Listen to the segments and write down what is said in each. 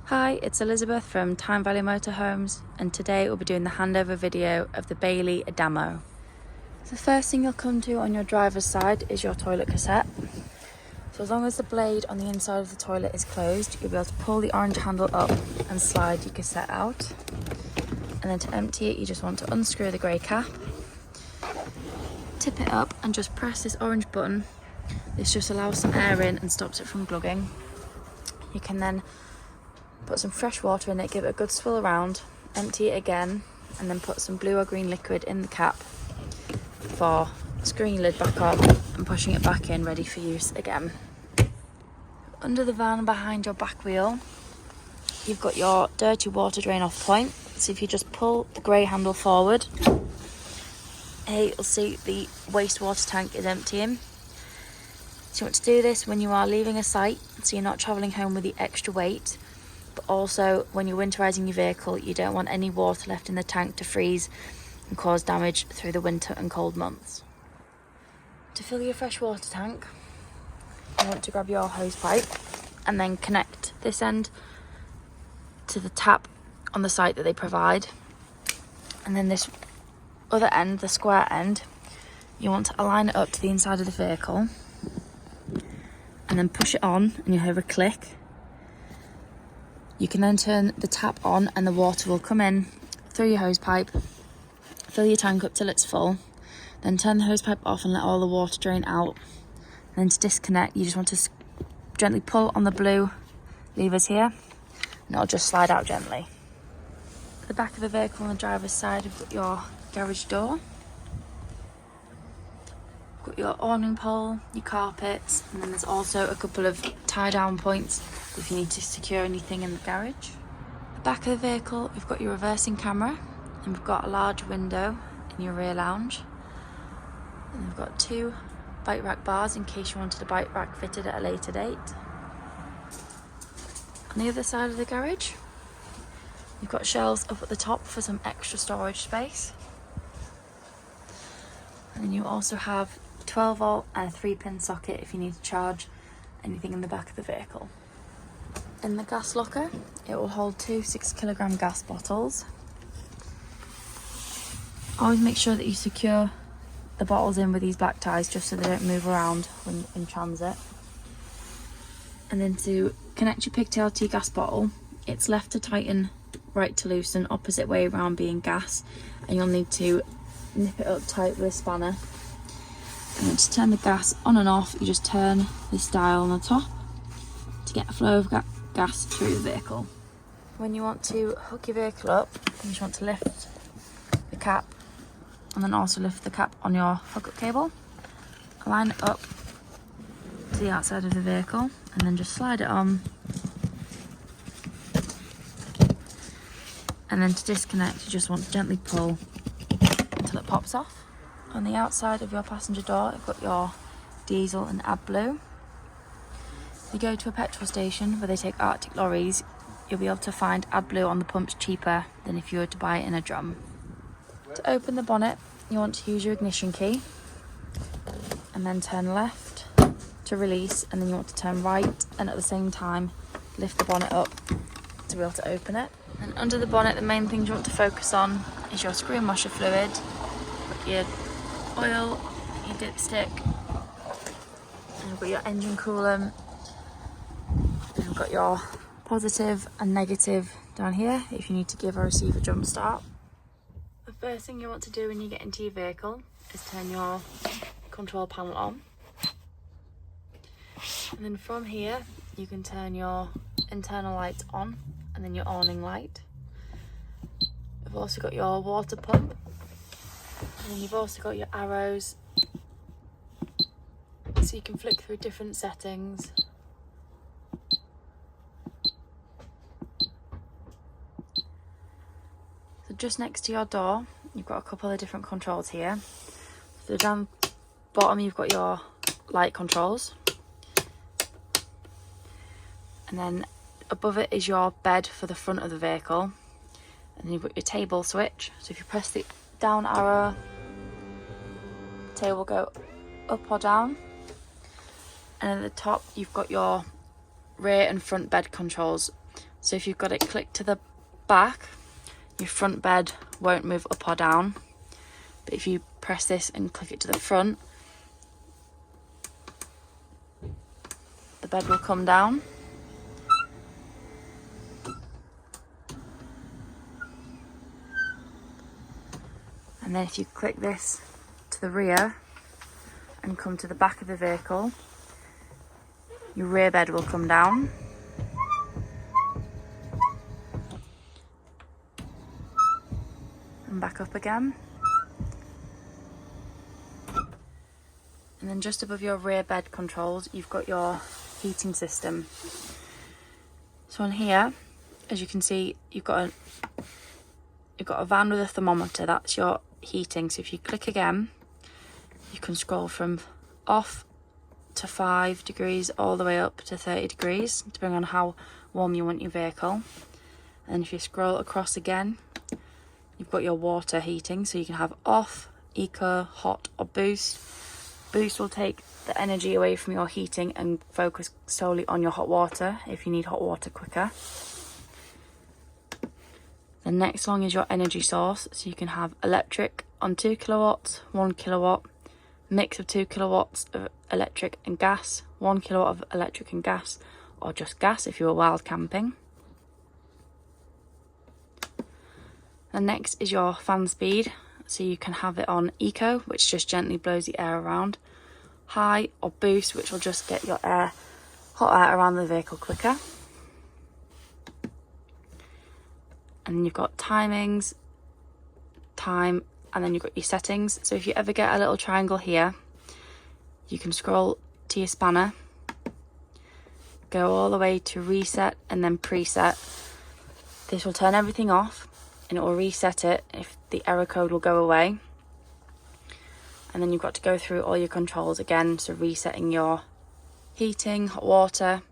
Hi, it's Elizabeth from Time Valley Motorhomes, and today we'll be doing the handover video of the Bailey Adamo. The first thing you'll come to on your driver's side is your toilet cassette. So as long as the blade on the inside of the toilet is closed, you'll be able to pull the orange handle up and slide your cassette out. And then to empty it, you just want to unscrew the grey cap, tip it up and just press this orange button. This just allows some air in and stops it from glugging. You can then put some fresh water in it, give it a good swirl around, empty it again, and then put some blue or green liquid in the cap for screwing the lid back on and pushing it back in, ready for use again. Under the van behind your back wheel, you've got your dirty water drain off point. So if you just pull the grey handle forward, here you'll see the wastewater tank is emptying. So you want to do this when you are leaving a site, so you're not travelling home with the extra weight. But also when you're winterizing your vehicle, you don't want any water left in the tank to freeze and cause damage through the winter and cold months. To fill your fresh water tank, you want to grab your hose pipe and then connect this end to the tap on the site that they provide. And then this other end, the square end, you want to align it up to the inside of the vehicle and then push it on and you'll hear a click. You can then turn the tap on and the water will come in through your hose pipe, fill your tank up till it's full, then turn the hose pipe off and let all the water drain out. And then to disconnect, you just want to gently pull on the blue levers here and it'll just slide out gently. At the back of the vehicle on the driver's side, you've got your garage door, you've got your awning pole, your carpets, and then there's also a couple of tie down points if you need to secure anything in the garage. At the back of the vehicle, we've got your reversing camera, and we've got a large window in your rear lounge. And we've got two bike rack bars in case you wanted a bike rack fitted at a later date. On the other side of the garage, you've got shelves up at the top for some extra storage space. And then you also have 12 volt and a 3-pin socket if you need to charge anything in the back of the vehicle. In the gas locker, it will hold two 6-kilogram gas bottles. Always make sure that you secure the bottles in with these black ties just so they don't move around when in transit. And then to connect your pigtail to your gas bottle, it's left to tighten, right to loosen, opposite way around being gas, and you'll need to nip it up tight with a spanner. And then to turn the gas on and off, you just turn this dial on the top to get a flow of gas through the vehicle. When you want to hook your vehicle up, you just want to lift the cap and then also lift the cap on your hookup cable, align it up to the outside of the vehicle and then just slide it on. And then to disconnect, you just want to gently pull until it pops off. On the outside of your passenger door, you've got your diesel and AdBlue. If you go to a petrol station where they take Arctic lorries, you'll be able to find AdBlue on the pumps cheaper than if you were to buy it in a drum. To open the bonnet, you want to use your ignition key and then turn left to release, and then you want to turn right and at the same time lift the bonnet up to be able to open it. And under the bonnet, the main things you want to focus on is your screw and washer fluid, your oil, your dipstick, and you've got your engine coolant, and you've got your positive and negative down here if you need to give or receive a jump start. The first thing you want to do when you get into your vehicle is turn your control panel on, and then from here you can turn your internal lights on and then your awning light. You've also got your water pump, and then you've also got your arrows so you can flick through different settings. So just next to your door, you've got a couple of different controls here. So down bottom you've got your light controls, and then above it is your bed for the front of the vehicle, and then you've got your table switch. So if you press the down arrow, the table will go up or down. And at the top you've got your rear and front bed controls. So if you've got it clicked to the back, your front bed won't move up or down. But if you press this and click it to the front, the bed will come down. And then if you click this to the rear and come to the back of the vehicle, your rear bed will come down. And back up again. And then just above your rear bed controls, you've got your heating system. So on here, as you can see, you've got a van with a thermometer. That's your heating. So if you click again, you can scroll from off to 5 degrees all the way up to 30 degrees, depending on how warm you want your vehicle. And if you scroll across again, you've got your water heating. So you can have off, eco, hot or boost. Boost will take the energy away from your heating and focus solely on your hot water if you need hot water quicker. The next one is your energy source. So you can have electric on 2 kilowatts, 1 kilowatt, mix of 2 kilowatts of electric and gas, 1 kilowatt of electric and gas, or just gas if you were wild camping. The next is your fan speed. So you can have it on eco, which just gently blows the air around, high or boost, which will just get your hot air around the vehicle quicker. And then you've got timings, time, and then you've got your settings. So if you ever get a little triangle here, you can scroll to your spanner, go all the way to reset and then preset. This will turn everything off and it will reset it if the error code will go away. And then you've got to go through all your controls again, so resetting your heating, hot water.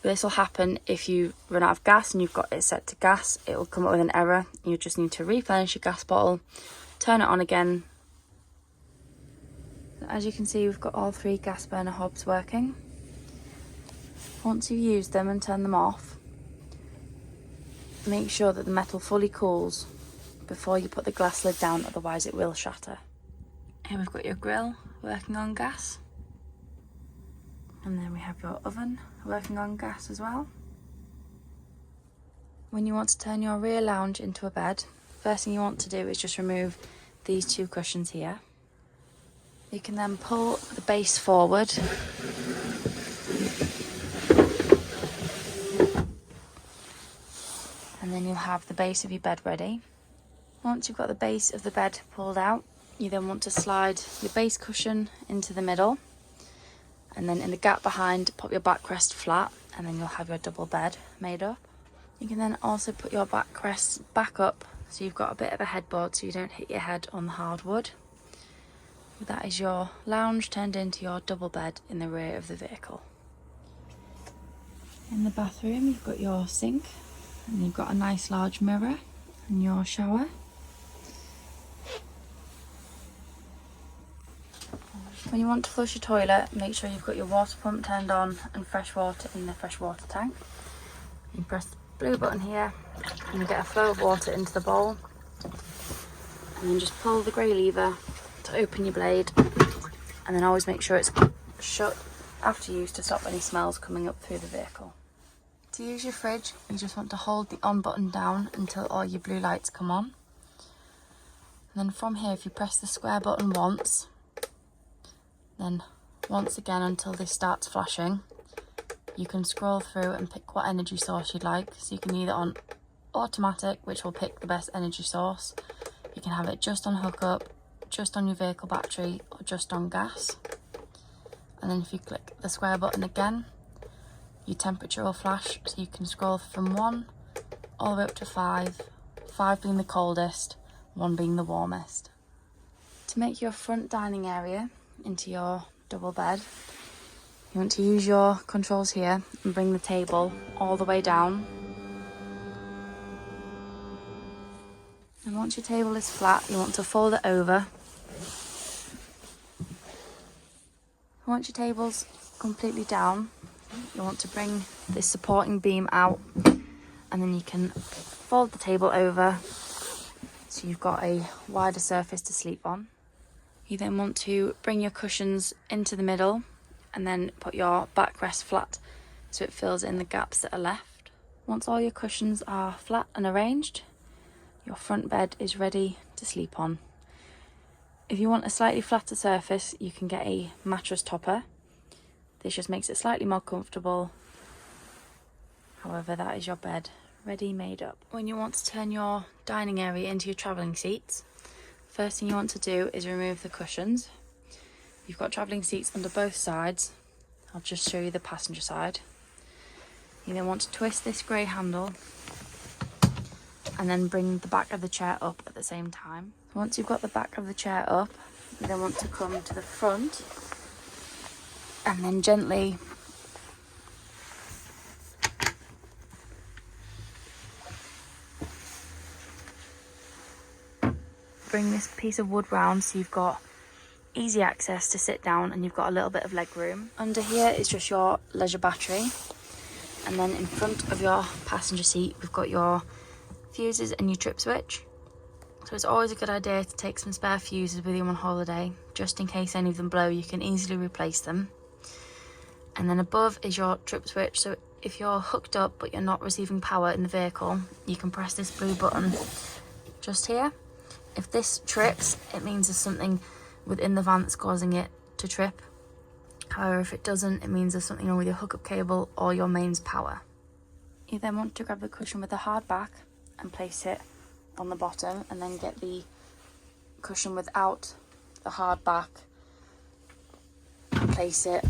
This will happen if you run out of gas and you've got it set to gas. It will come up with an error. You just need to replenish your gas bottle, turn it on again. As you can see, we've got all 3 gas burner hobs working. Once you've used them and turned them off, make sure that the metal fully cools before you put the glass lid down, otherwise it will shatter. Here we've got your grill working on gas. And then we have your oven working on gas as well. When you want to turn your rear lounge into a bed, first thing you want to do is just remove these 2 cushions here. You can then pull the base forward. And then you'll have the base of your bed ready. Once you've got the base of the bed pulled out, you then want to slide your base cushion into the middle. And then in the gap behind, pop your backrest flat, and then you'll have your double bed made up. You can then also put your backrest back up, so you've got a bit of a headboard so you don't hit your head on the hardwood. That is your lounge turned into your double bed in the rear of the vehicle. In the bathroom, you've got your sink, and you've got a nice large mirror and your shower. When you want to flush your toilet, make sure you've got your water pump turned on and fresh water in the fresh water tank. You press the blue button here and you get a flow of water into the bowl. And then just pull the grey lever to open your blade, and then always make sure it's shut after use to stop any smells coming up through the vehicle. To use your fridge, you just want to hold the on button down until all your blue lights come on. And then from here, if you press the square button once, then once again until this starts flashing, you can scroll through and pick what energy source you'd like. So you can either on automatic, which will pick the best energy source. You can have it just on hookup, just on your vehicle battery, or just on gas. And then if you click the square button again, your temperature will flash, so you can scroll from 1 all the way up to 5, 5 being the coldest, 1 being the warmest. To make your front dining area into your double bed, you want to use your controls here and bring the table all the way down. And once your table is flat, you want to fold it over. Once your table's completely down, you want to bring this supporting beam out and then you can fold the table over so you've got a wider surface to sleep on. You then want to bring your cushions into the middle and then put your backrest flat so it fills in the gaps that are left. Once all your cushions are flat and arranged, your front bed is ready to sleep on. If you want a slightly flatter surface, you can get a mattress topper. This just makes it slightly more comfortable. However, that is your bed ready made up. When you want to turn your dining area into your travelling seats, first thing you want to do is remove the cushions. You've got travelling seats under both sides. I'll just show you the passenger side. You then want to twist this grey handle and then bring the back of the chair up at the same time. Once you've got the back of the chair up, you then want to come to the front and then gently bring this piece of wood round so you've got easy access to sit down and you've got a little bit of leg room. Under here is just your leisure battery, and then in front of your passenger seat we've got your fuses and your trip switch. So it's always a good idea to take some spare fuses with you on holiday, just in case any of them blow. You can easily replace them. And then above is your trip switch, so if you're hooked up but you're not receiving power in the vehicle, you can press this blue button just here. If this trips, it means there's something within the van that's causing it to trip. However, if it doesn't, it means there's something wrong with your hookup cable or your mains power. You then want to grab the cushion with the hard back and place it on the bottom, and then get the cushion without the hard back and place it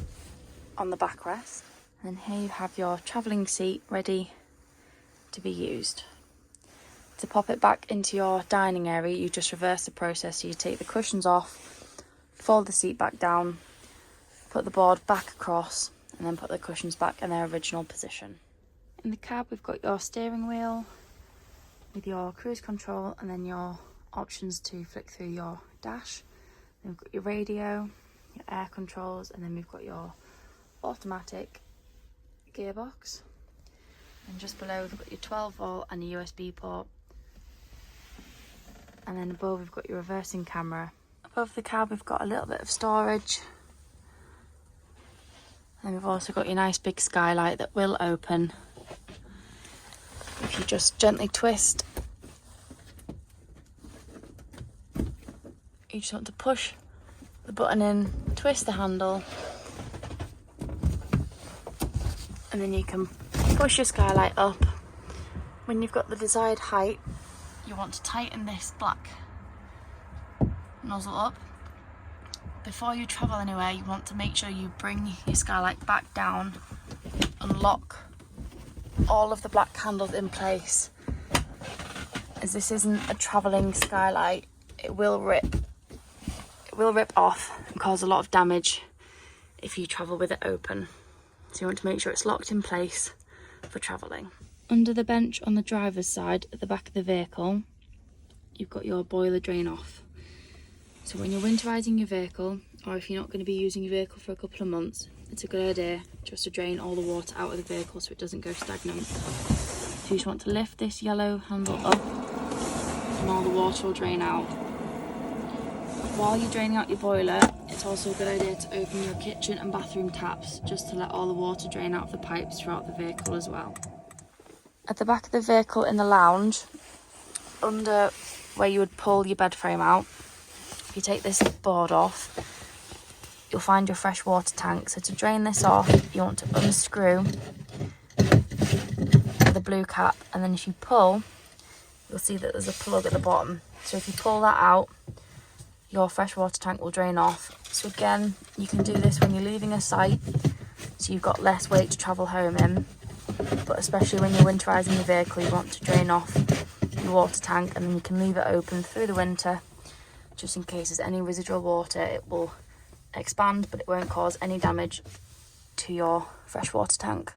on the backrest. And here you have your travelling seat ready to be used. To pop it back into your dining area, you just reverse the process. So you take the cushions off, fold the seat back down, put the board back across, and then put the cushions back in their original position. In the cab, we've got your steering wheel with your cruise control and then your options to flick through your dash. Then we've got your radio, your air controls, and then we've got your automatic gearbox. And just below we've got your 12 volt and a USB port. And then above we've got your reversing camera. Above the cab we've got a little bit of storage. And we've also got your nice big skylight that will open if you just gently twist. You just want to push the button in, twist the handle, and then you can push your skylight up. When you've got the desired height, you want to tighten this black nozzle up. Before you travel anywhere, you want to make sure you bring your skylight back down, unlock all of the black handles in place. As this isn't a travelling skylight, it will rip off and cause a lot of damage if you travel with it open. So you want to make sure it's locked in place for travelling. Under the bench on the driver's side at the back of the vehicle, you've got your boiler drain off. So when you're winterizing your vehicle, or if you're not going to be using your vehicle for a couple of months, it's a good idea just to drain all the water out of the vehicle so it doesn't go stagnant. So you just want to lift this yellow handle up and all the water will drain out. While you're draining out your boiler, it's also a good idea to open your kitchen and bathroom taps just to let all the water drain out of the pipes throughout the vehicle as well. At the back of the vehicle in the lounge, under where you would pull your bed frame out, if you take this board off, you'll find your fresh water tank. So to drain this off, you want to unscrew the blue cap, and then if you pull, you'll see that there's a plug at the bottom. So if you pull that out, your fresh water tank will drain off. So again, you can do this when you're leaving a site, so you've got less weight to travel home in. But especially when you're winterizing your vehicle, you want to drain off your water tank, and then you can leave it open through the winter just in case there's any residual water. It will expand, but it won't cause any damage to your fresh water tank.